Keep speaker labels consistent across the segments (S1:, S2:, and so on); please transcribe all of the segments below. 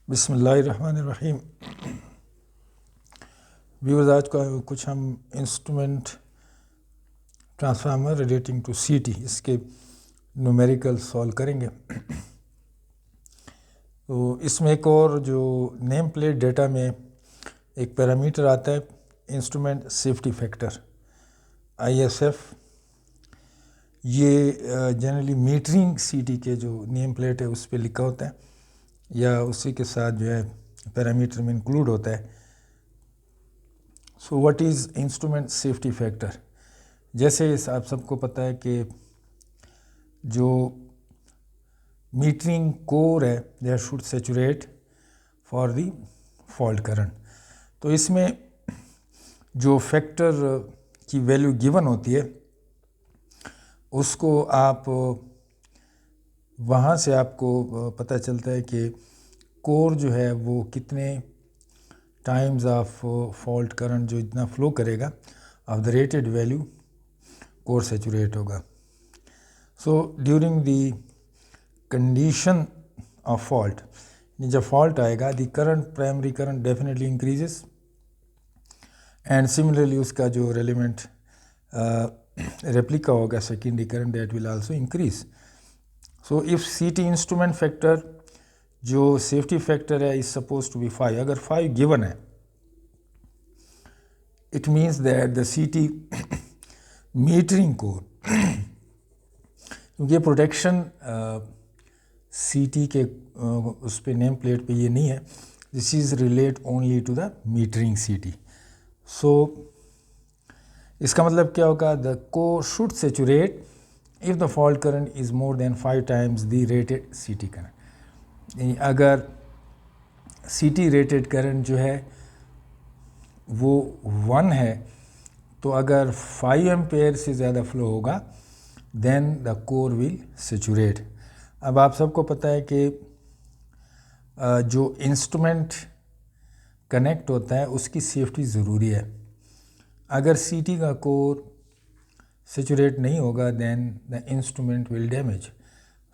S1: बिस्मिल्लाहिर्रहमानिर्रहीम। व्यूअर्स, आज का कुछ हम इंस्ट्रूमेंट ट्रांसफार्मर रिलेटिंग टू सीटी इसके न्यूमेरिकल सॉल्व करेंगे। तो इसमें एक और जो नेम प्लेट डेटा में एक पैरामीटर आता है इंस्ट्रूमेंट सेफ्टी फैक्टर ISF। ये जनरली मीटरिंग सीटी के जो नेम प्लेट है उस पर लिखा होता है या उसी के साथ जो है पैरामीटर में इंक्लूड होता है। So what is instrument safety factor? जैसे आप सबको पता है कि जो मीटरिंग कोर है that should saturate for the fault current. तो इसमें जो फैक्टर की वैल्यू गिवन होती है उसको आप वहाँ से आपको पता चलता है कि कोर जो है वो कितने टाइम्स ऑफ फॉल्ट करंट जो इतना फ्लो करेगा of the rated value core saturate होगा। So during the condition of fault, जब फॉल्ट आएगा the current primary current definitely increases and similarly उसका जो रेलिवेंट रेप्लिका होगा secondary current that will also increase. So if CT instrument factor जो safety factor है is suppose to be 5, अगर 5 given है it means that the CT metering core, क्योंकि protection CT के उस पे नेम प्लेट पे ये नहीं है, this is relate only to the metering CT. So इसका मतलब क्या होगा? The core should saturate if the fault current is more than 5 times the rated CT current. अगर सीटी रेटेड करंट जो है वो 1 है तो अगर 5 एम्पेयर से ज़्यादा फ्लो होगा then the core will saturate. अब आप सबको पता है कि जो इंस्ट्रूमेंट कनेक्ट होता है उसकी सेफ्टी ज़रूरी है। अगर सीटी का कोर सैचुरेट नहीं होगा then the instrument will damage.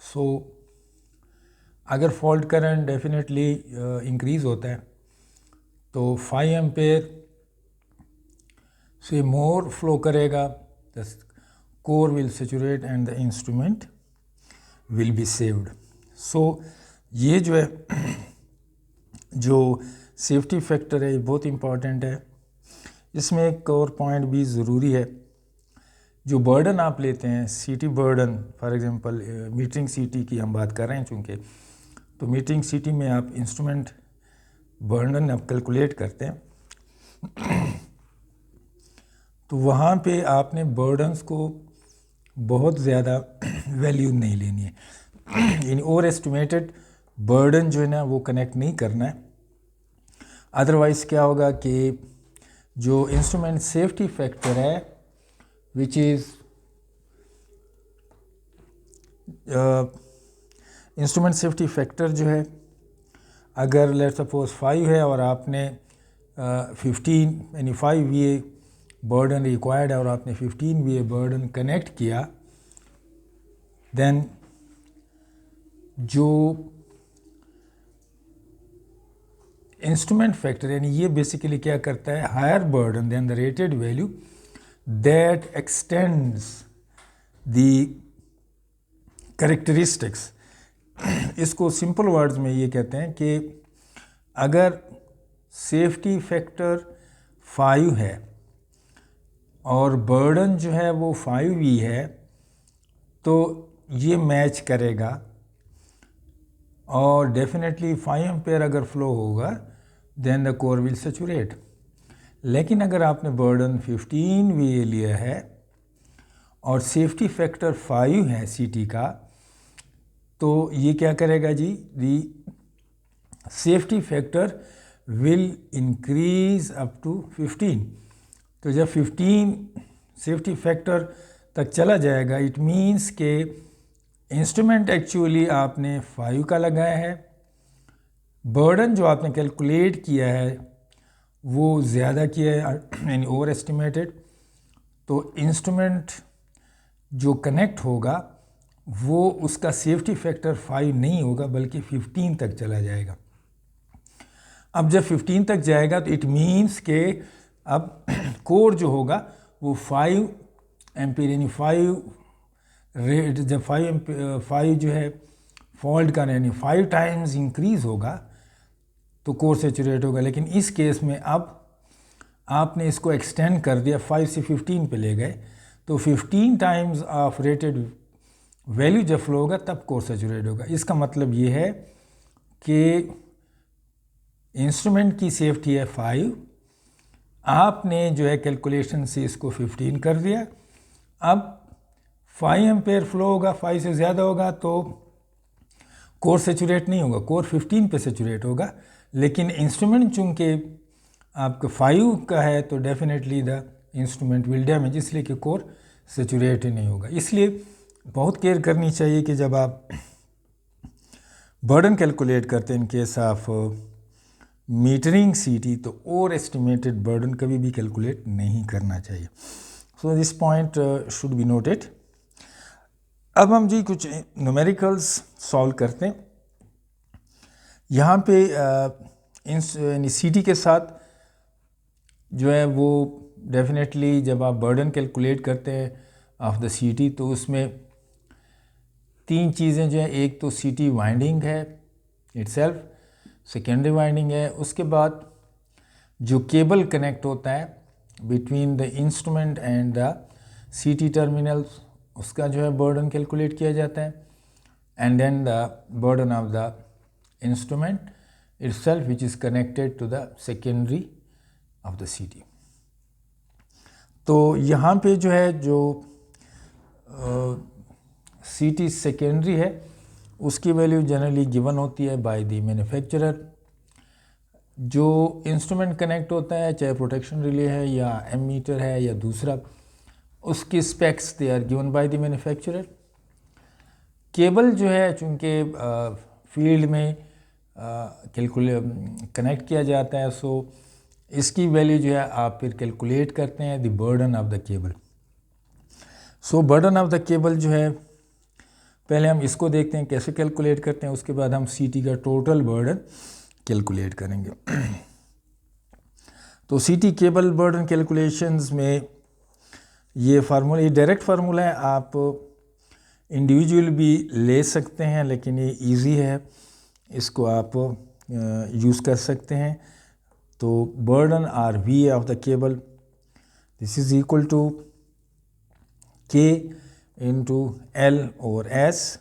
S1: So अगर फॉल्ट करंट डेफिनेटली इंक्रीज़ होता है तो 5 एम्पेयर से मोर फ्लो करेगा, the core will saturate and the instrument will be saved. So ये जो है जो सेफ्टी फैक्टर है ये बहुत इम्पॉर्टेंट है। इसमें एक और पॉइंट भी ज़रूरी है, जो बर्डन आप लेते हैं सीटी बर्डन, फॉर एग्जांपल मीटरिंग सीटी की हम बात कर रहे हैं चूँकि, तो मीटरिंग सीटी में आप इंस्ट्रूमेंट बर्डन आप कैलकुलेट करते हैं तो वहाँ पे आपने बर्डन्स को बहुत ज़्यादा वैल्यू नहीं लेनी है, यानी ओवर एस्टिमेटेड बर्डन जो है ना वो कनेक्ट नहीं करना है। अदरवाइज़ क्या होगा कि जो इंस्ट्रूमेंट सेफ्टी फैक्टर है which is instrument safety factor जो है अगर लेट सपोज 5 है और आपने 15 यानी 5 VA बर्डन रिक्वायर्ड है और आपने 15 VA बर्डन कनेक्ट किया, देन जो इंस्ट्रूमेंट फैक्टर यानी ये बेसिकली क्या करता है, higher burden than the rated value that extends the characteristics. इसको सिंपल वर्ड्स में ये कहते हैं कि अगर सेफ्टी फैक्टर 5 है और बर्डन जो है वो 5 है तो ये मैच करेगा और डेफिनेटली 5 एम्पेयर अगर फ्लो होगा then the core will saturate. लेकिन अगर आपने बर्डन 15 VA लिया है और सेफ्टी फैक्टर 5 है सीटी का, तो ये क्या करेगा जी, the safety factor will increase up to 15। तो जब 15 सेफ्टी फैक्टर तक चला जाएगा इट मीन्स के इंस्ट्रूमेंट एक्चुअली आपने 5 का लगाया है, बर्डन जो आपने कैलकुलेट किया है वो ज़्यादा किया है यानी ओवर एस्टिमेटेड, तो इंस्ट्रूमेंट जो कनेक्ट होगा वो उसका सेफ्टी फैक्टर 5 नहीं होगा बल्कि 15 तक चला जाएगा। अब जब 15 तक जाएगा तो इट मीन्स के अब कोर जो होगा वो 5 एम्पीयर यानी 5 रेट, जब 5 जो है फॉल्ट का यानी 5 टाइम्स इंक्रीज होगा तो कोर सेचुरेट होगा। लेकिन इस केस में अब आपने इसको एक्सटेंड कर दिया, 5 से 15 पे ले गए, तो 15 टाइम्स ऑफ रेटेड वैल्यू जब फ्लो होगा तब कोर सेचुरेट होगा। इसका मतलब ये है कि इंस्ट्रूमेंट की सेफ्टी है 5, आपने जो है कैलकुलेशन से इसको 15 कर दिया। अब 5 एम्पेयर फ्लो होगा, 5 से ज़्यादा होगा तो कोर सेचुरेट नहीं होगा, कोर 15 पे सेचुरेट होगा। लेकिन इंस्ट्रूमेंट चूँकि आपका 5 का है तो definitely the instrument will damage, इसलिए कि कोर सेचुरेट ही नहीं होगा। इसलिए बहुत केयर करनी चाहिए कि जब आप बर्डन कैलकुलेट करते हैं इन केस ऑफ मीटरिंग सीटी तो ओवर एस्टिमेटेड बर्डन कभी भी कैलकुलेट नहीं करना चाहिए। So this point should be noted. अब हम जी कुछ न्यूमेरिकल्स सॉल्व करते हैं। यहाँ पे यानी सीटी के साथ जो है वो डेफिनेटली जब आप बर्डन कैलकुलेट करते हैं ऑफ द सीटी तो उसमें 3 चीज़ें जो है, एक तो सीटी वाइंडिंग है इटसेल्फ, सेकेंडरी वाइंडिंग है, उसके बाद जो केबल कनेक्ट होता है between the instrument and the CT terminals, उसका जो है बर्डन कैलकुलेट किया जाता है, and then the burden of the instrument itself which is connected to the secondary of the CT. तो यहाँ पे जो है जो सीटी सेकेंडरी है उसकी वैल्यू जनरली गिवन होती है बाय द मैन्युफैक्चरर। जो इंस्ट्रूमेंट कनेक्ट होता है चाहे प्रोटेक्शन रिले है या एमीटर है या दूसरा, उसकी specs they are given by the manufacturer. Cable जो है चूँकि फील्ड में कनेक्ट किया जाता है, सो इसकी वैल्यू जो है आप फिर कैलकुलेट करते हैं the burden of the cable. So burden of the cable जो है पहले हम इसको देखते हैं कैसे कैलकुलेट करते हैं, उसके बाद हम सीटी का टोटल बर्डन कैलकुलेट करेंगे। तो सीटी केबल बर्डन कैलकुलेशंस में ये फार्मूला, ये डायरेक्ट फार्मूला है, आप इंडिविजुअल भी ले सकते हैं लेकिन ये इजी है, इसको आप यूज़ कर सकते हैं। तो burden R V of the cable this is equal to K into L और एस,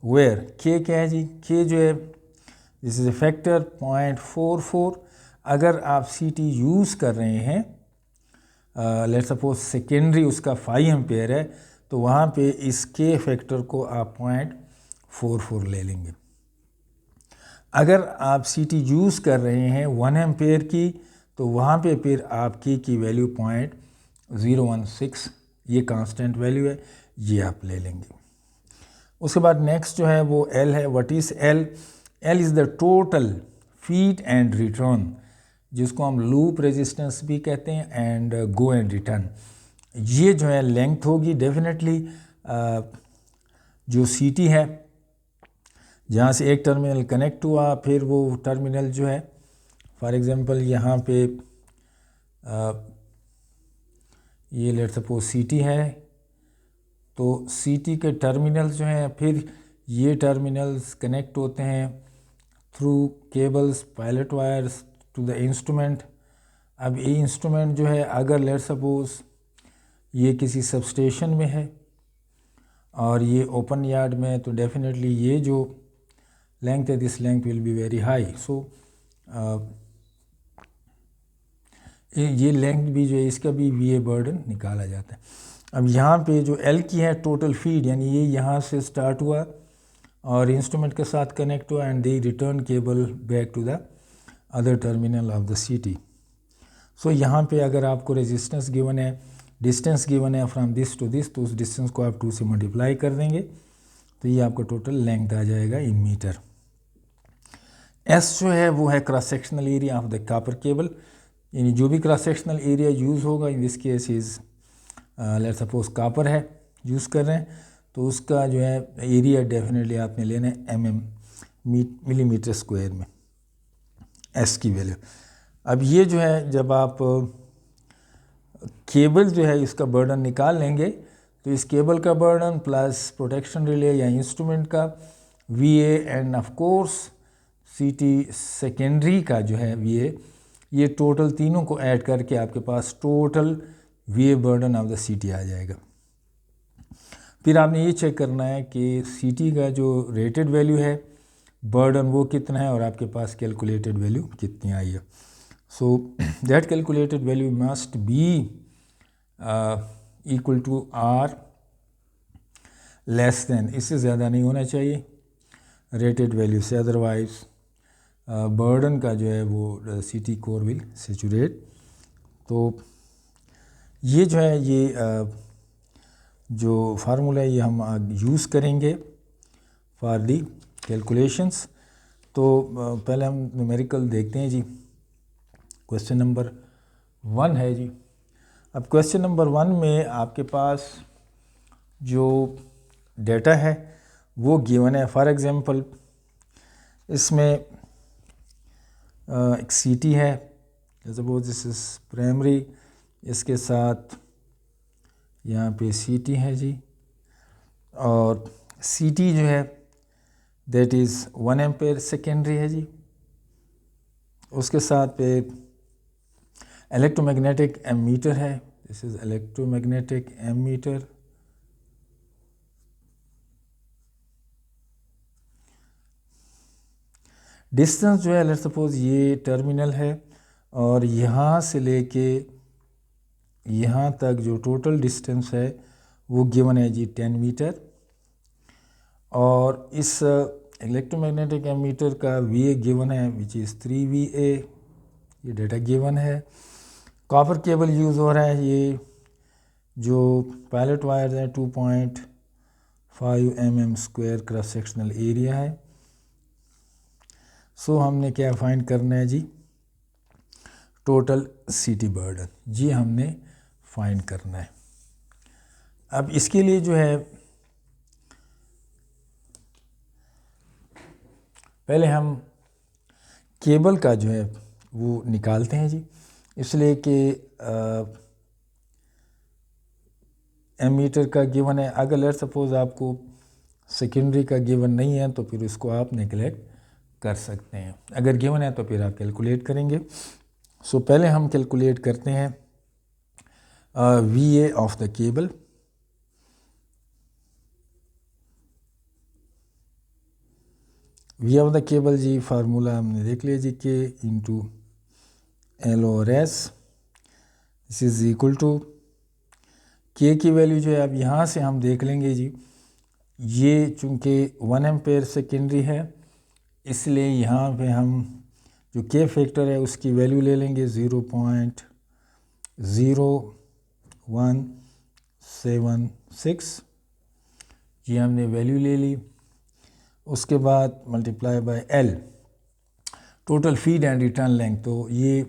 S1: वेयर के क्या है जी, के जो है दिस इज ए फैक्टर 0.44। अगर आप सीटी यूज़ कर रहे हैं लेट्स सपोज सेकेंडरी उसका 5 एम्पेयर है तो वहाँ पे इस के फैक्टर को आप 0.44 ले लेंगे। अगर आप सीटी यूज़ कर रहे हैं 1 एम्पेयर की तो वहाँ पे फिर आप के की वैल्यू 0.016, ये कांस्टेंट वैल्यू है, ये आप ले लेंगे। उसके बाद नेक्स्ट जो है वो एल है। What is L? L is the total feed and return, जिसको हम लूप रेजिस्टेंस भी कहते हैं, एंड गो एंड रिटर्न। ये जो है लेंथ होगी डेफिनेटली जो सीटी है जहाँ से एक टर्मिनल कनेक्ट हुआ, फिर वो टर्मिनल जो है फॉर एग्जांपल यहाँ पे ये लेट्स सपोज सीटी है, तो सीटी के टर्मिनल्स जो हैं फिर ये टर्मिनल्स कनेक्ट होते हैं through cables pilot wires to the instrument. अब ये इंस्ट्रूमेंट जो है अगर लेट्स सपोज ये किसी सबस्टेशन में है और ये ओपन यार्ड में है तो डेफिनेटली ये जो लेंथ है this length will be very high. So ये लेंथ भी जो है इसका भी वी बर्डन निकाला जाता है। अब यहाँ पे जो एल की है टोटल फीड, यानी ये यहाँ से स्टार्ट हुआ और इंस्ट्रूमेंट के साथ कनेक्ट हुआ and they return cable back to the other terminal of the CT. So यहाँ पे अगर आपको रेजिस्टेंस गिवन है, डिस्टेंस गिवन है फ्रॉम दिस टू दिस, तो उस डिस्टेंस को आप 2 से मल्टीप्लाई कर देंगे तो ये आपका टोटल लेंथ आ जाएगा इन मीटर। एस जो है वो है cross sectional area of the copper cable, यानी जो भी क्रॉस सेक्शनल एरिया यूज़ होगा, in this case is let's suppose copper है यूज़ कर रहे हैं, तो उसका जो है एरिया डेफिनेटली आपने लेना है मिलीमीटर स्क्वायर में। एस की वैल्यू। अब ये जो है जब आप केबल जो है इसका बर्डन निकाल लेंगे तो इस केबल का बर्डन प्लस प्रोटेक्शन रिले या इंस्ट्रूमेंट का वीए एंड ऑफ कोर्स सीटी सेकेंडरी का जो है वीए, ये टोटल तीनों को ऐड करके आपके पास total VA burden of the CT आ जाएगा। फिर आपने ये चेक करना है कि सीटी का जो रेटेड वैल्यू है बर्डन वो कितना है और आपके पास कैलकुलेटेड वैल्यू कितनी आई है। So that calculated value must be equal to or less than, इससे ज़्यादा नहीं होना चाहिए रेटेड वैल्यू से, अदरवाइज बर्डन का जो है वो सीटी कोर विल सेचुरेट। तो ये जो है ये जो फार्मूला है ये हम यूज़ करेंगे फॉर दी कैलकुलेशंस। तो पहले हम न्यूमेरिकल देखते हैं जी। क्वेश्चन नंबर 1 है जी। अब क्वेश्चन नंबर 1 में आपके पास जो डेटा है वो गिवन है। फॉर एग्जांपल इसमें एक सीटी है, सपोज दिस इज प्राइमरी, इसके साथ यहाँ पे सीटी है जी, और सीटी जो है दैट इज़ 1 एम्पेयर सेकेंडरी है जी। उसके साथ पे इलेक्ट्रोमैग्नेटिक एमीटर है, this is electromagnetic ammeter, distance जो है लेट्स सपोज ये टर्मिनल है और यहाँ से लेके यहाँ तक जो टोटल डिस्टेंस है वो गिवन है जी 10 मीटर। और इस इलेक्ट्रोमैग्नेटिक एमीटर का वीए गिवन है विच इज़ 3 VA, ये डेटा गिवन है। कॉपर केबल यूज़ हो रहा है, ये जो पायलट वायर है 2.5 mm square cross sectional area है। सो हमने क्या फाइंड करना है जी, टोटल सीटी बर्डन, ये हमने फाइंड करना है। अब इसके लिए जो है पहले हम केबल का जो है वो निकालते हैं जी, इसलिए कि एमीटर का गिवन है। अगर लेट सपोज आपको सेकेंडरी का गिवन नहीं है तो फिर उसको आप नेगलेक्ट कर सकते हैं, अगर गिवन है तो फिर आप कैलकुलेट करेंगे। सो पहले हम कैलकुलेट करते हैं VA of the cable. V of the cable जी फार्मूला हमने देख लिया जी, के इंटू एल और S, this is equal to K की वैल्यू जो है अब यहाँ से हम देख लेंगे जी, ये चूँकि 1 एम्पेयर सेकेंडरी है इसलिए यहाँ पे हम जो के फैक्टर है उसकी वैल्यू ले लेंगे 0.0176, ये हमने वैल्यू ले ली। उसके बाद multiply by L, total feed and return length, तो ये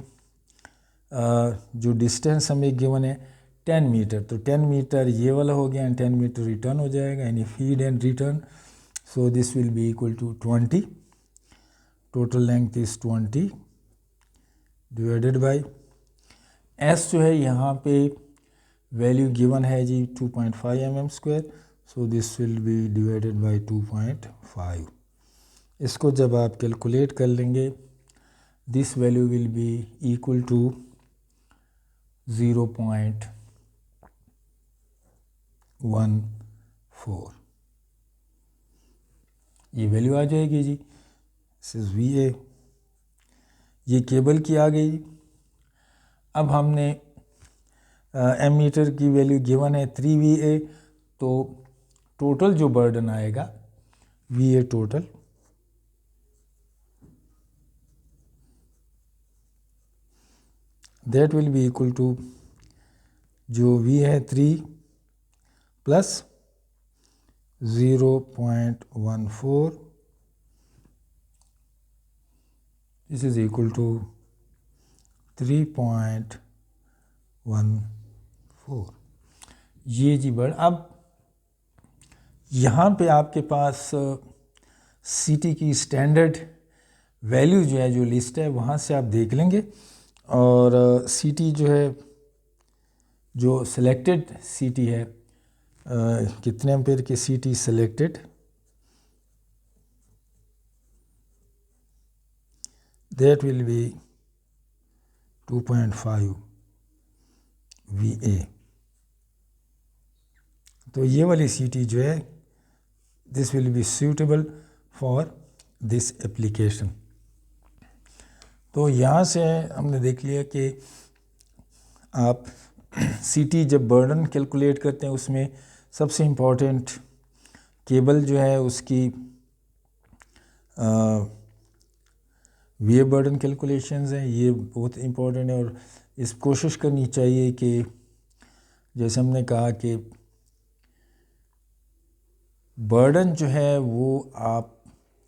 S1: जो डिस्टेंस हमें गिवन है 10 मीटर, तो 10 मीटर ये वाला हो गया एंड 10 मीटर रिटर्न हो जाएगा, यानी feed and return. So this will be equal to 20, total length is 20 divided by S जो है यहाँ पे वैल्यू गिवन है जी 2.5 mm square, so this will be divided by 2.5। इसको जब आप कैलकुलेट कर लेंगे this value will be equal to 0.14, ये वैल्यू आ जाएगी जी। दिस इज VA, ये केबल की आ गई। अब हमने एमीटर की वैल्यू गिवन है 3 VA, तो टोटल जो बर्डन आएगा VA total that will be equal to, जो V है 3 plus 0.14, this is equal to 3.14, ये जी बर्ड। अब यहाँ पे आपके पास सीटी की स्टैंडर्ड वैल्यू जो है जो लिस्ट है वहाँ से आप देख लेंगे। और सीटी जो है, जो सिलेक्टेड सीटी है, कितने एम्पेयर की सीटी selected, that will B 2.5 VA। तो ये वाली सीटी जो है, this will be suitable for this application. तो यहाँ से हमने देख लिया कि आप सीटी जब बर्डन कैलकुलेट करते हैं उसमें सबसे इम्पॉर्टेंट केबल जो है उसकी वे बर्डन कैलकुलेशंस हैं, ये बहुत इम्पॉर्टेंट है। और इस कोशिश करनी चाहिए कि जैसे हमने कहा कि बर्डन जो है वो आप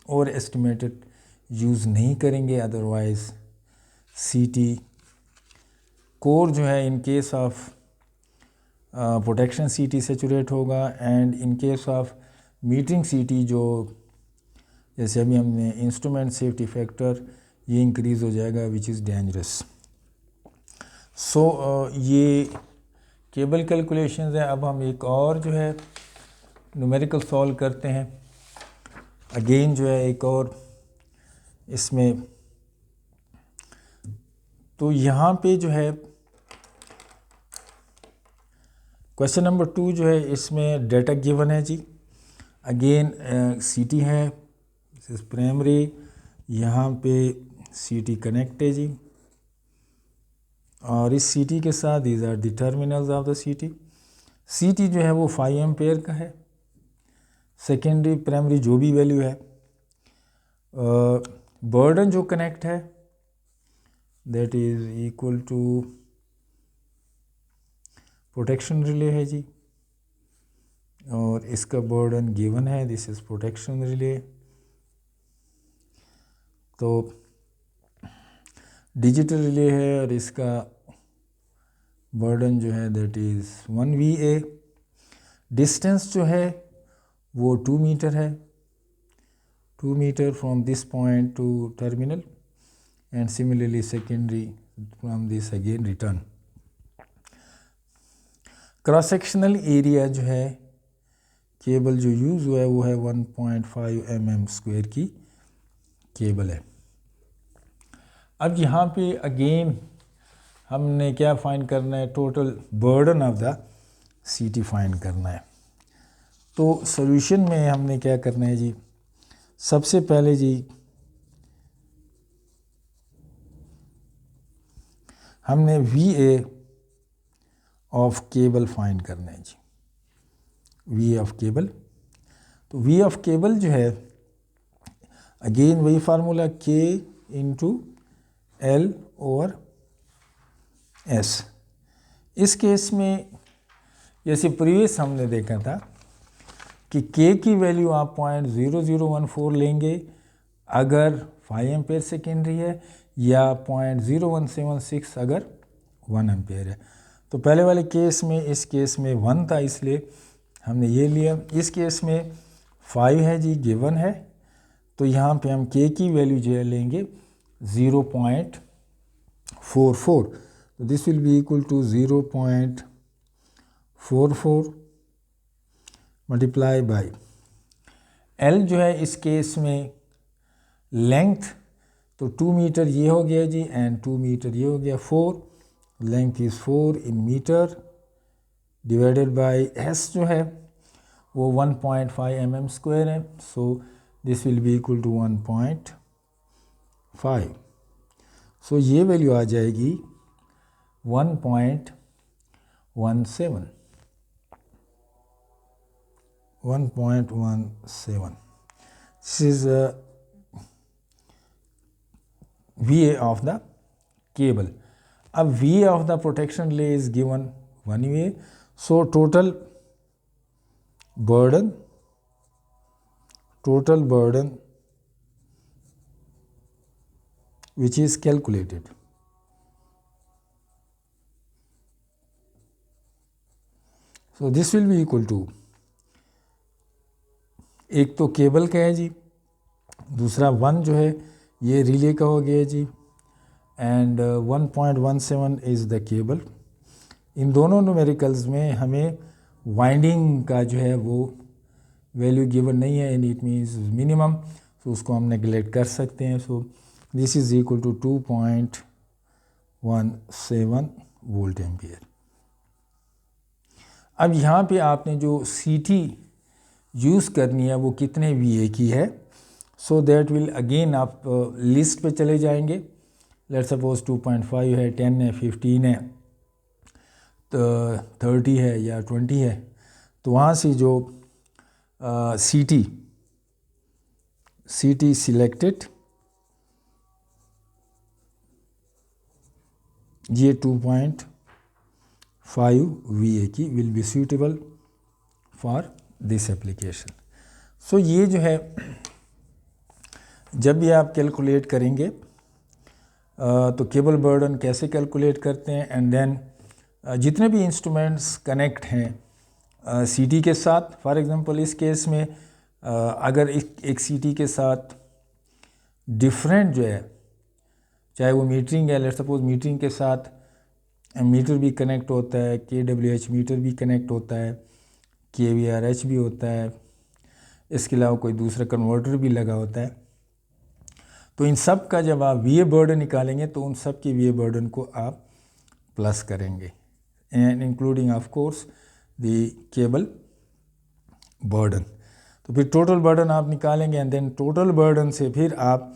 S1: और एस्टिमेटेड यूज़ नहीं करेंगे, अदरवाइज़ सीटी कोर जो है इन केस ऑफ प्रोटेक्शन सीटी सेचुरेट होगा, and in case of metering सीटी जो जैसे अभी हमने इंस्ट्रूमेंट सेफ्टी फैक्टर ये इंक्रीज़ हो जाएगा, विच इज़ डेंजरस। सो ये केबल कैलकुलेशंस है। अब हम एक और जो है न्यूमेरिकल सॉल्व करते हैं। अगेन जो है एक और इसमें, तो यहाँ पे जो है क्वेश्चन नंबर 2 जो है इसमें डेटा गिवन है जी। अगेन सीटी है, दिस इज प्राइमरी, यहाँ पे सीटी कनेक्ट है जी, और इस सीटी के साथ these are the terminals of the CT. CT जो है वो 5 एम्पेयर का है। सेकेंडरी प्राइमरी जो भी वैल्यू है, बर्डन जो कनेक्ट है that is equal to protection relay है जी, और इसका बर्डन गिवन है, दिस इज प्रोटेक्शन रिले। तो डिजिटल रिले है और इसका बर्डन जो है दैट इज़ 1 VA। डिस्टेंस जो है वो 2 मीटर है, 2 meter from this point to terminal, and similarly secondary from this again return. Cross sectional area जो है केबल जो यूज़ हुआ है वो है 1.5 mm² की केबल है। अब यहाँ पे अगेन हमने क्या फाइंड करना है, टोटल बर्डन ऑफ द सीटी फाइंड करना है। तो सॉल्यूशन में हमने क्या करना है जी, सबसे पहले जी हमने VA ऑफ केबल फाइंड करना है जी, VA ऑफ केबल। तो VA ऑफ केबल जो है अगेन वही formula K into L over S। इस केस में जैसे प्रीवियस हमने देखा था कि K की वैल्यू आप 0.0014 लेंगे अगर 5 एम्पेयर सेकेंडरी है, या 0.0176 अगर 1 एम्पेयर है। तो पहले वाले केस में, इस केस में 1 था इसलिए हमने ये लिया। इस केस में 5 है जी, गिवन है, तो यहाँ पे हम K की वैल्यू जो है लेंगे 0.44। तो this will be equal to 0.44 multiply by L जो है इस केस में लेंथ, तो 2 मीटर ये हो गया जी, एंड 2 मीटर ये हो गया, 4 length is 4 in meter, divided by S जो है वो 1.5 mm² है। So this will be equal to 1.5। So ये वैल्यू आ जाएगी 1.17। 1.17 this is VA of the cable. अब VA of the protection relay is given 1 VA. So total burden which is calculated, so this will be equal to, एक तो cable का है जी, दूसरा 1 जो है ये रिले का हो गया जी, एंड 1.17 इज़ द केबल। इन दोनों न्यूमेरिकल्स में हमें वाइंडिंग का जो है वो वैल्यू गिवन नहीं है, एंड इट मीन्स मिनिमम, तो उसको हम नेगलेक्ट कर सकते हैं। So this is equal to 2.17 volt ampere. अब यहाँ पे आपने जो CT यूज़ करनी है वो कितने VA की है, सो दैट विल अगेन आप लिस्ट पे चले जाएंगे। लेट्स सपोज 2.5 है, 10 है, 15 है, तो 30 है या 20 है, तो वहाँ से जो CT सिलेक्टेड, ये 2.5 VA की will be suitable for this application. So ये जो है जब भी आप कैलकुलेट करेंगे तो केबल बर्डन कैसे कैलकुलेट करते हैं, एंड देन जितने भी इंस्ट्रूमेंट्स कनेक्ट हैं CT के साथ, फॉर एग्जांपल इस केस में अगर एक CT के साथ डिफरेंट जो है, चाहे वो मीटरिंग है, लेट्स सपोज मीटरिंग के साथ मीटर भी कनेक्ट होता है, kWh मीटर भी कनेक्ट होता है, kVRH भी होता है, इसके अलावा कोई दूसरा कन्वर्टर भी लगा होता है। तो इन सब का जब आप VA बर्डन निकालेंगे तो उन सब के VA बर्डन को आप प्लस करेंगे, and including of course the cable burden. तो फिर टोटल बर्डन आप निकालेंगे, एंड देन टोटल बर्डन से फिर आप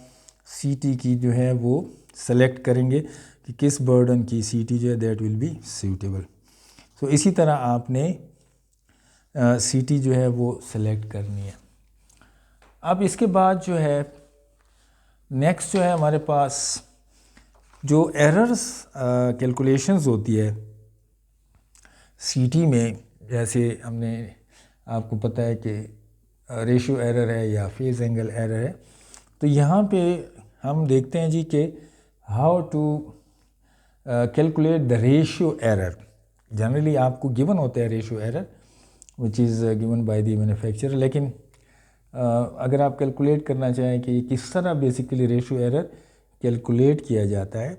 S1: CT की जो है वो सेलेक्ट करेंगे कि किस बर्डन की CT जो है दैट विल बी सूटेबल। तो इसी तरह आपने CT जो है वो सेलेक्ट करनी है। अब इसके बाद जो है नेक्स्ट जो है हमारे पास जो एरर्स कैलकुलेशंस होती है CT में, जैसे हमने आपको पता है कि रेशियो एरर है या फेज एंगल एरर है, तो यहाँ पे हम देखते हैं जी कि how to calculate the ratio error. Generally आपको गिवन होता है ratio error which is given by the manufacturer, लेकिन अगर आप कैलकुलेट करना चाहें कि किस तरह बेसिकली रेशियो एरर कैलकुलेट किया जाता है,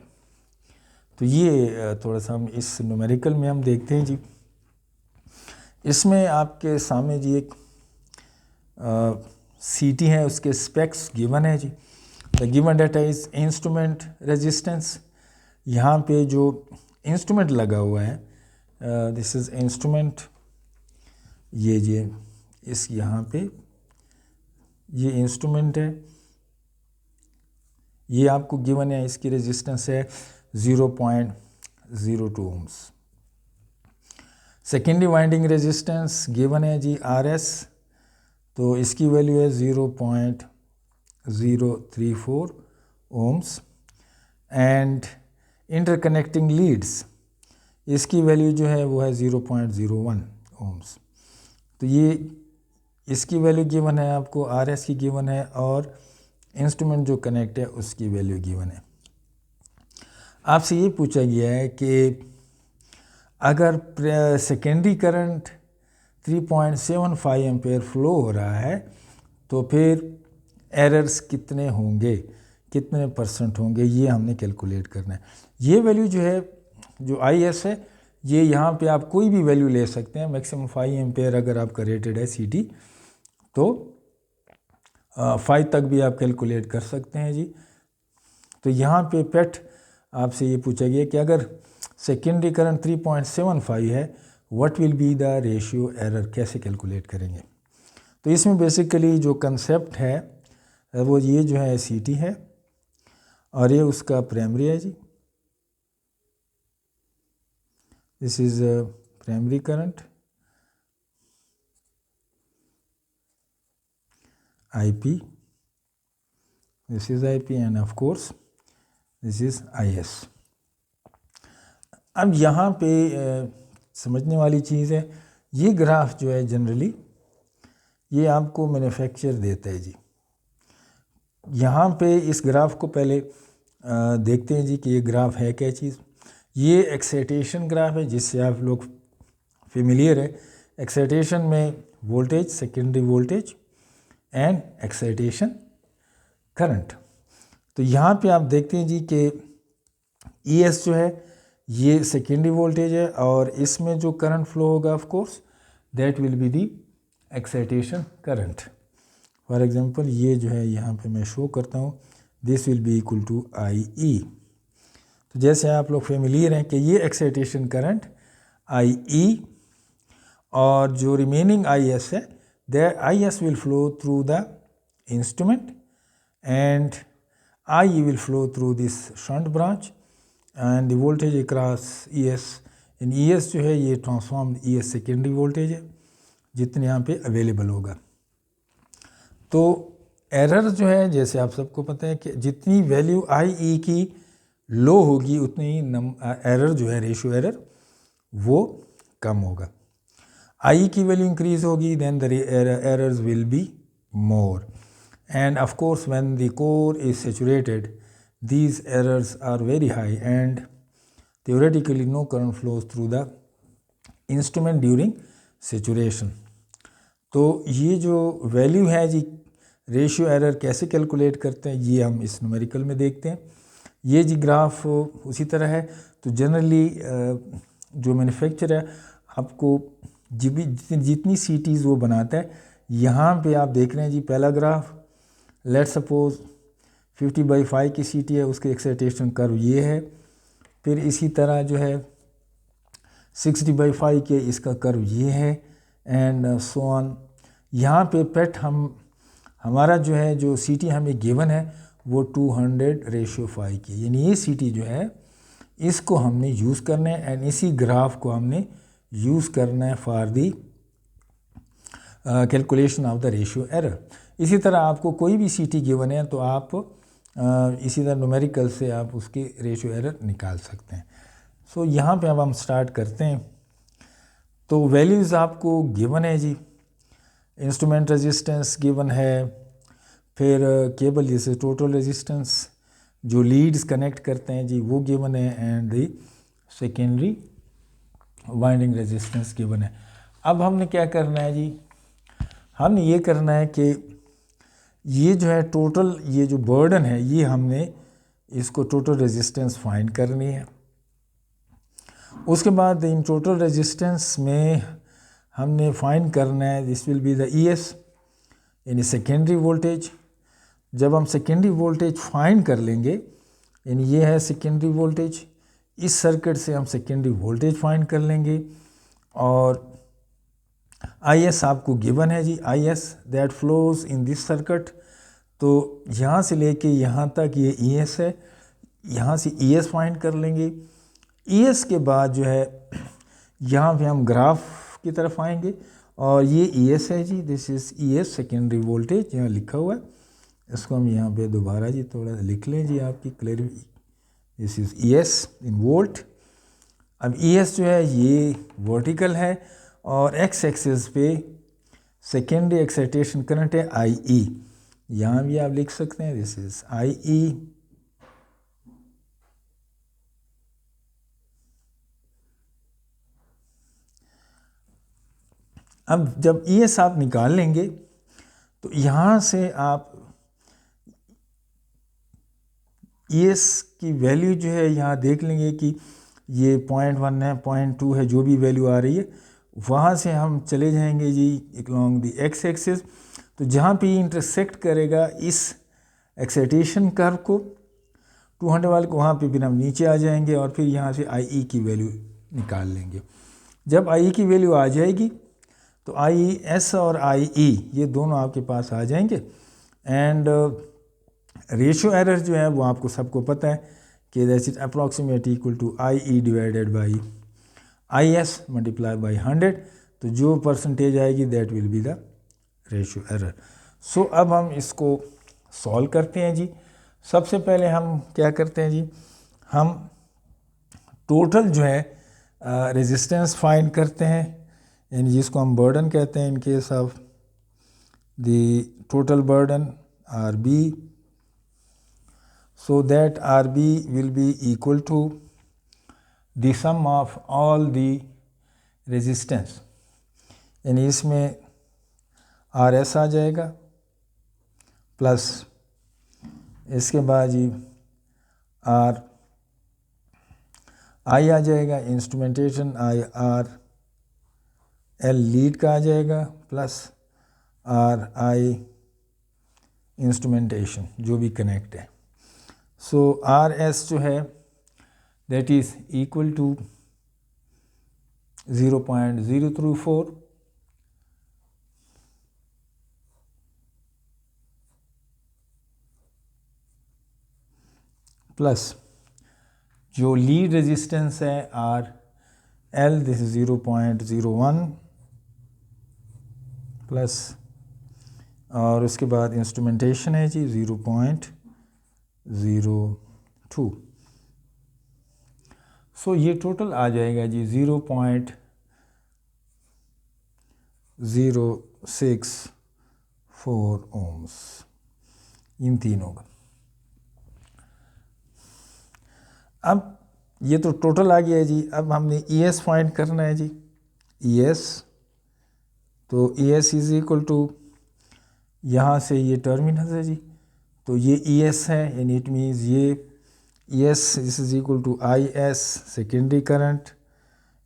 S1: तो ये थोड़ा सा हम इस न्यूमेरिकल में हम देखते हैं जी। इसमें आपके सामने जी एक CT है, उसके स्पेक्स गिवन है जी। The given data is instrument resistance. यहाँ पे जो इंस्ट्रूमेंट लगा हुआ है, दिस इज इंस्ट्रूमेंट, ये इस यहाँ पे ये इंस्ट्रूमेंट है, ये आपको गिवन है, इसकी रेजिस्टेंस है 0.02 ohms. Secondary winding resistance given है जी RS, तो इसकी वैल्यू है 0.034 ओम्स। एंड इंटरकनेक्टिंग लीड्स, इसकी वैल्यू जो है वो है 0.01 ओम्स। तो ये इसकी वैल्यू गिवन है आपको, RS की गिवन है, और इंस्ट्रूमेंट जो कनेक्ट है उसकी वैल्यू गिवन है। आपसे ये पूछा गया है कि अगर सेकेंडरी करंट 3.75 एम्पेयर फ्लो हो रहा है तो फिर एरर्स कितने होंगे, कितने % होंगे, ये हमने कैलकुलेट करना है। ये वैल्यू जो है, जो IS है, ये यहाँ पे आप कोई भी वैल्यू ले सकते हैं। मैक्सिमम 5 एम्पेयर अगर आपका रेटेड है CT, तो 5 तक भी आप कैलकुलेट कर सकते हैं जी। तो यहाँ पे पेट आपसे ये पूछा गया कि अगर सेकेंडरी करंट 3.75 है, what will be the ratio error, कैसे कैलकुलेट करेंगे। तो इसमें बेसिकली जो कंसेप्ट है वो ये जो है CT है, और ये उसका प्राइमरी है जी। This is primary current, IP, this is IP, and of course this is IS। अब यहाँ पे समझने वाली चीज़ है, ये ग्राफ जो है जनरली ये आपको मैन्युफैक्चर देता है जी। यहाँ पे इस ग्राफ को पहले देखते हैं जी कि ये ग्राफ है क्या चीज़। ये एक्साइटेशन ग्राफ है जिससे आप लोग फेमिलियर है। एक्साइटेशन में voltage, secondary voltage, and excitation current. तो तो यहाँ पे आप देखते हैं जी कि ES जो है ये सेकेंडरी वोल्टेज है और इसमें जो करंट फ्लो होगा of course that will be the excitation current. For example ये जो है यहाँ पे मैं शो करता हूँ, this will be equal to IE। तो जैसे आप लोग फेमिलियर हैं कि ये एक्साइटेशन करंट IE और जो रिमेनिंग IS है that IS will flow through the instrument and IE will flow through this shunt branch and the voltage across ES। In ES जो है ये ट्रांसफॉर्म ES सेकेंडरी वोल्टेज है जितने यहाँ पे अवेलेबल होगा। तो एरर जो है जैसे आप सबको पता है कि जितनी वैल्यू IE की लो होगी उतनी ही एरर जो है रेशियो एरर वो कम होगा। IE की वैल्यू इंक्रीज होगी then the errors will be more. And of course when the core is saturated these errors are very high and theoretically no current flows through the instrument during saturation। तो ये जो value है जी ratio error कैसे calculate करते हैं ये हम इस न्यूमेरिकल में देखते हैं। ये जी ग्राफ उसी तरह है। तो जनरली जो मैन्युफैक्चरर है आपको जितनी सीटीज़ वो बनाता है, यहाँ पे आप देख रहे हैं जी पहला ग्राफ लेट सपोज 50/5 की सीटी है, उसके एक्साइटेशन कर्व ये है। फिर इसी तरह जो है 60/5 के इसका कर्व ये है एंड सो ऑन। यहाँ पे पेट हमारा जो है जो सीटी हमें गिवन है वो 200:5 की, यानी ये सीटी जो है इसको हमने यूज़ करना है एंड इसी ग्राफ को हमने यूज़ करना है for the calculation of the ratio error. इसी तरह आपको कोई भी सीटी गिवन है तो आप इसी तरह न्यूमेरिकल से आप उसकी रेशियो एरर निकाल सकते हैं। सो यहाँ पे अब हम स्टार्ट करते हैं। तो वैल्यूज़ आपको गिवन है जी, इंस्ट्रूमेंट रेजिस्टेंस गिवन है, फिर केबल जैसे टोटल रेजिस्टेंस जो लीड्स कनेक्ट करते हैं जी वो गिवन है and the secondary winding resistance given है। अब हमने क्या करना है जी, हमने ये करना है कि ये जो है टोटल ये जो बर्डन है ये हमने इसको टोटल रेजिस्टेंस फाइंड करनी है। उसके बाद इन टोटल रेजिस्टेंस में हमने फाइंड करना है this will be the ES यानी सेकेंडरी वोल्टेज। जब हम सेकेंडरी वोल्टेज फाइंड कर लेंगे यानी ये है सेकेंडरी वोल्टेज, इस सर्किट से हम सेकेंडरी वोल्टेज फाइंड कर लेंगे और IS आपको गिवन है जी, IS that flows in this circuit. तो यहाँ से लेके यहाँ तक ये ES है, यहाँ से ES फाइंड कर लेंगे। ES के बाद जो है यहाँ पे हम ग्राफ की तरफ आएंगे और ये ES है जी, this is ES secondary voltage यहाँ लिखा हुआ है। इसको हम यहाँ पे दोबारा जी थोड़ा लिख लें जी आपकी clarity, this is ES in volt. अब ES जो है ये वर्टिकल है और एक्स एक्सिस पे सेकेंडरी एक्साइटेशन करंट है IE, यहाँ भी आप लिख सकते हैं दिस इज IE। अब जब ES आप निकाल लेंगे तो यहाँ से आप ES की वैल्यू जो है यहाँ देख लेंगे कि ये 0.1 है, 0.2 है, जो भी वैल्यू आ रही है वहाँ से हम चले जाएंगे जी अलॉन्ग द एक्स एक्सिस। तो जहाँ पे इंटरसेक्ट करेगा इस एक्साइटेशन कर्व को 200 वाले को, वहाँ पे फिर हम नीचे आ जाएंगे और फिर यहाँ से IE की वैल्यू निकाल लेंगे। जब IE की वैल्यू आ जाएगी तो IS और IE ये दोनों आपके पास आ जाएंगे एंड रेशियो एरर जो है वो आपको सबको पता है कि that is approximate equal to IE divided by IS multiply by 100। तो जो परसेंटेज आएगी that will be the ratio error. So अब हम इसको सॉल्व करते हैं जी। सबसे पहले हम क्या करते हैं जी, हम टोटल जो है रेजिस्टेंस फाइंड करते हैं यानी जिसको हम बर्डन कहते हैं in case of the total burden RB। So that RB will be equal to the sum of all the resistance, यानी इसमें RS आ जाएगा प्लस इसके बाद जी आर आई आ जाएगा, instrumentation I R L lead का आ जाएगा, प्लस आर आई इंस्ट्रूमेंटेशन जो भी कनेक्ट है। सो आर एस जो है that is equal to 0.034 plus जो लीड रेजिस्टेंस है R L this is 0.01 plus और उसके बाद इंस्ट्रूमेंटेशन है जी 0.02। सो ये टोटल आ जाएगा जी 0.064 ओम्स इन तीनों का। अब ये तो टोटल आ गया है जी। अब हमने ES फाइंड करना है जी। ES तो ES इज इक्वल टू यहाँ से ये टर्मिनल है जी, तो ये ES है यानी इट मीन्स ये ES this is equal to IS secondary current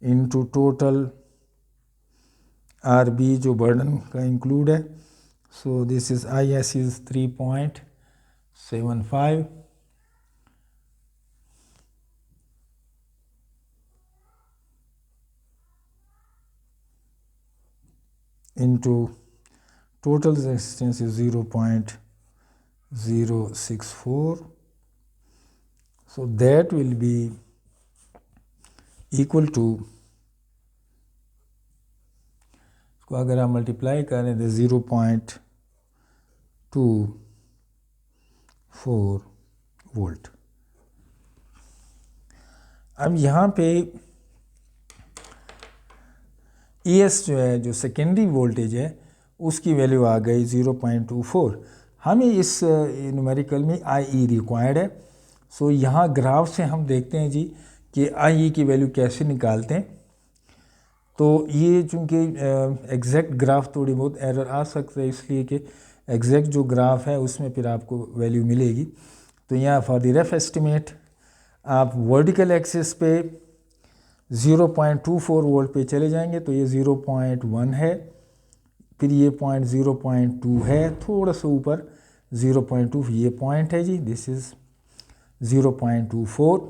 S1: into total RB जो बर्डन का इंक्लूड है। So this is IS is 3.75 into total resistance is 0.064, so that will be equal to, इसको अगर आप multiply करें तो 0.24 volt. अब यहाँ पे ES जो है जो सेकेंडरी वोल्टेज है उसकी वैल्यू आ गई 0.24। हमें इस न्यूमेरिकल में IE रिक्वायर्ड है। सो यहाँ ग्राफ से हम देखते हैं जी कि IE की वैल्यू कैसे निकालते हैं। तो ये चूँकि एग्जैक्ट ग्राफ थोड़ी बहुत एरर आ सकता है, इसलिए कि एग्जैक्ट जो ग्राफ है उसमें फिर आपको वैल्यू मिलेगी। तो यहाँ फॉर द रफ एस्टिमेट आप वर्टिकल एक्सिस पे 0.24 वोल्ट पे चले जाएंगे तो ये 0.1 है, फिर ये पॉइंट 0.2 है, थोड़ा सा ऊपर 0.2 ये पॉइंट है जी, दिस इज़ 0.24।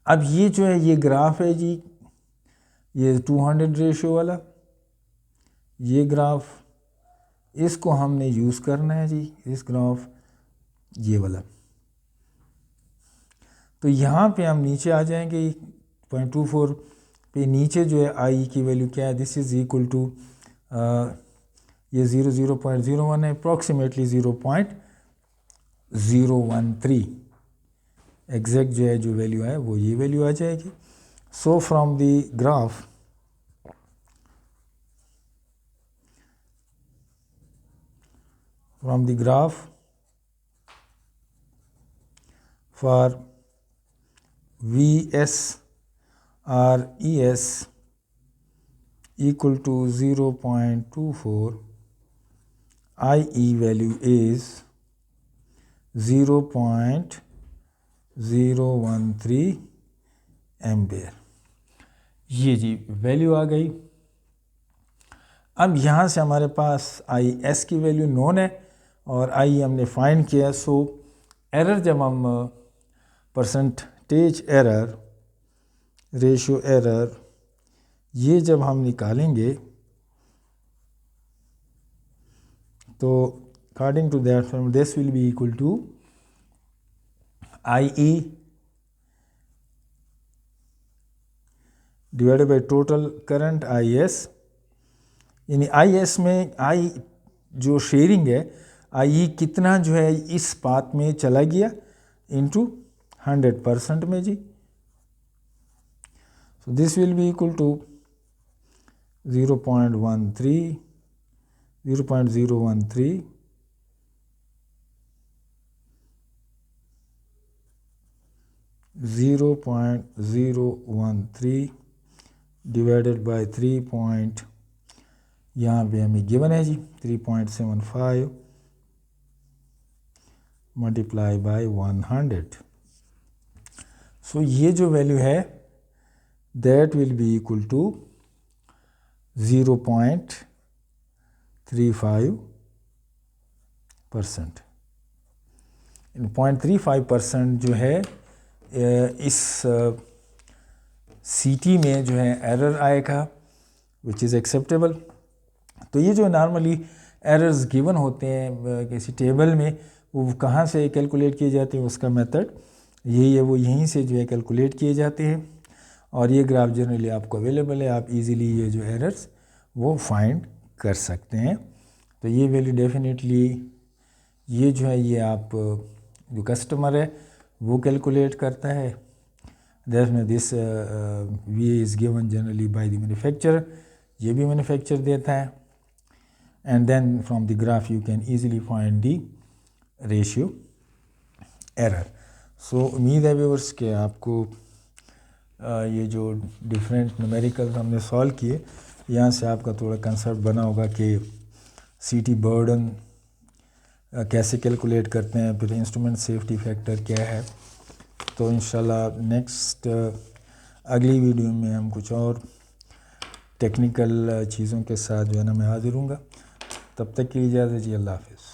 S1: अब ये जो है ये ग्राफ है जी, ये 200 रेशियो वाला ये ग्राफ, इसको हमने यूज़ करना है जी, इस ग्राफ ये वाला। तो यहाँ पे हम नीचे आ जाएंगे 0.24 पे, नीचे जो है आई की वैल्यू क्या है, दिस इज़ इक्वल टू ये 0.01 है, अप्रॉक्सीमेटली 0.013 एग्जैक्ट जो है जो वैल्यू है वो ये वैल्यू आ जाएगी। So from the graph for VS or ES equal to 0.24, IE value is 0.013 ampere. ये जी वैल्यू आ गई। अब यहाँ से हमारे पास IS की वैल्यू नोन है और आई हमने फाइंड किया। सो एरर जब हम परसेंटेज एरर, रेशियो एरर ये जब हम निकालेंगे तो according to that formula this will be equal to IE divided by total current IS, यानी IS में आई जो शेयरिंग है IE कितना जो है इस पाथ में चला गया इनटू 100% में जी। So this will be equal to 0.013 divided by 3 यहाँ पे हमें गिवन है जी 3.75 मल्टीप्लाई बाय 100। सो ये जो वैल्यू है that will be equal to 0.35%। 0.35% जो है इस CT में जो है एरर आएगा विच इज़ एक्सेप्टेबल। तो ये जो नॉर्मली एरर्स गिवन होते हैं किसी टेबल में, वो कहाँ से कैलकुलेट किए जाते हैं, उसका मेथड यही है, वो यहीं से जो है कैलकुलेट किए जाते हैं। और ये ग्राफ जनरली आपको अवेलेबल है, आप इजीली ये जो एरर्स वो फाइंड कर सकते हैं। तो ये वैल्यू डेफिनेटली ये जो है ये आप जो कस्टमर है वो कैलकुलेट करता है। This V is given generally by the manufacturer, ये भी मैन्युफैक्चरर देता है। And then from the graph you can easily find the ratio error. So उम्मीद है व्यूअर्स कि आपको ये जो डिफरेंट न्यूमेरिकल्स हमने सॉल्व किए, यहाँ से आपका थोड़ा कंसेप्ट बना होगा कि CT बर्डन कैसे कैलकुलेट करते हैं, फिर इंस्ट्रूमेंट सेफ्टी फैक्टर क्या है। तो इंशाल्लाह नेक्स्ट अगली वीडियो में हम कुछ और टेक्निकल चीज़ों के साथ जो है ना मैं हाजिर हूँगा। तब तक की इजाज़त जी, अल्लाह हाफ़िज़।